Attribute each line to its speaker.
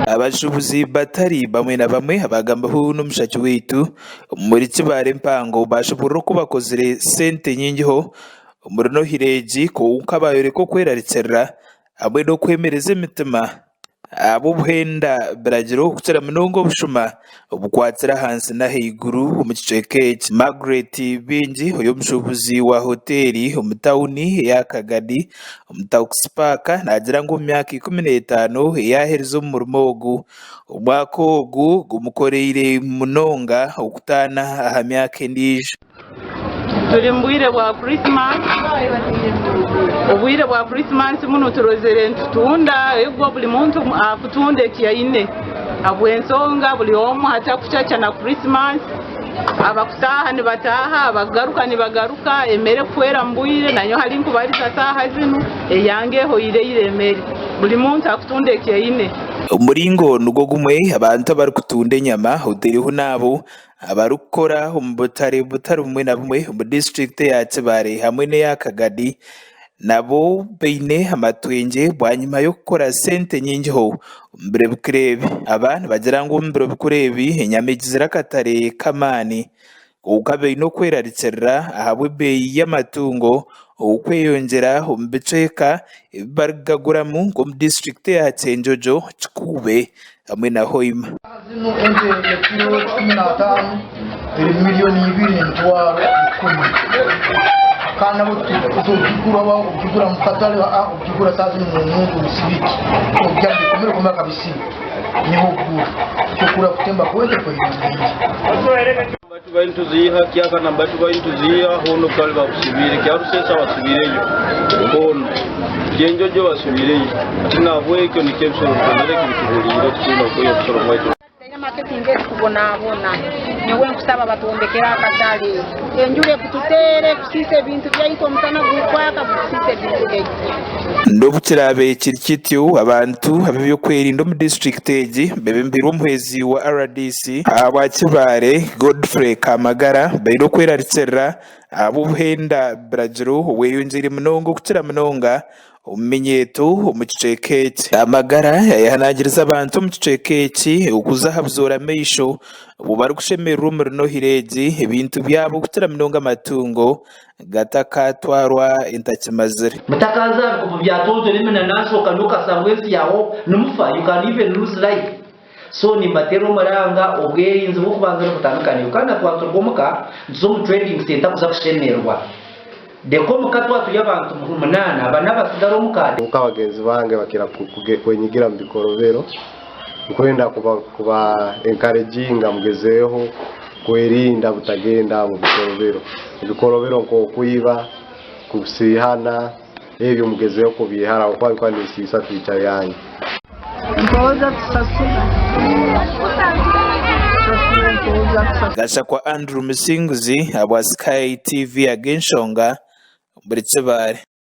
Speaker 1: abashubuzi batari bamwe na bamwe abagambaho n'umushaki wetu muri kibare mpango bashobora kubakozere sente nyingiho umurino hireji ko ukabayore ko kweraritsera abwe no kwemereza imitima abo buhenda bragiro kutera munongo bushuma ubukwatsira hansi na higuru umuceceke Margaret Bingi uyo mushubuzi wa hoteli umutawuni ya Kagadi umutaxpaka nagira ngo myaka 15 yahereza umurmogu umwakogu gumukoreire munonga okutana aha myaka ndije
Speaker 2: turi mbwire bwa Christmas obwire bwa Christmas muno turozere ntutunda ego buli muntu akutunde kiyaine abwensonga buli omu hata kuchacha na Christmas abakutaha ni bataha abagaruka ni bagaruka emere kwera mbwire nanyo hari nkubari saha zinu eyangeho iremere buli muntu akutunde kiyaine
Speaker 1: umuringo nugo gumwe abantu bari kutunde nyama hoteliho nabo abarukora umubutare umwe na bumwe mu district ya Kibare hamwe ne ya Kagadi nabo beine amatwenge bwanyuma yo gukora sente nyingiho mbere bukrebe abantu bagira ngo mbere bukurebi inyamegizira katare kamani ukabe no kweraritsera ahabwe beyi y'amatungo ukweyongera umbeceka bargaguramu ngo district ya Cyenjojo Kikube hamwe na Hoima
Speaker 3: zino ente ya kilo 15 miliyoni 2.10 kana ukigura ukigura mfatale ukigura sazi mu musibiki ujyanye kumera kuma kabisi niho kukura kutemba kwete kwa
Speaker 4: batu baintuziha kiaka na batu baintuziha hono kali basubire kyarusesa basubireyo hono Cyenjojo basubireyo tina bweko nikebsoro kwenere kibitubuliro kino koyo kusoro mwaito
Speaker 5: marketing kubona nyewe nkusaba batuombekera akatali enjure kututere kusise bintu byaito mutana gukwaka kusise bintu byaito
Speaker 1: ndobukirabe kirikityo abantu abibyo kwerinda mu district eji bebe mbiro muhezi wa RDC aba Kibare Godfrey Kamagara bayiro kweraritsera abo buhenda bragiro weyonjire munongo kutira munonga umenyeto umucecekeci amagara yahanagiriza abantu umucecekeci ukuzahabzora meisho ubari gushemera umurino hireji ibintu byabo kutira minonga amatungo gatakatwarwa intakimazire
Speaker 6: mutakaza ko byatozo rimena nashoka nukasabwesi yaho numufa you can even lose life so ni matero maranga obwerinzi bukubanza butandukanye ukana twaturgomuka zo mu trading center kuza kushemerwa deko mukatwa tuyabantu munana banabasigaru mukade
Speaker 7: ukabagenzi bange bakira kwenyigira mu bikorobero kwenda kuba encouraging amugezeho kwerinda butagenda mu bikorobero ngo kuyiba kusihana ebyo mugezeho ko bihara kwa ni sisa twica yanyu
Speaker 1: gasha kwa Andrew Musinguzi abwa Sky TV agenshonga muri Kibare.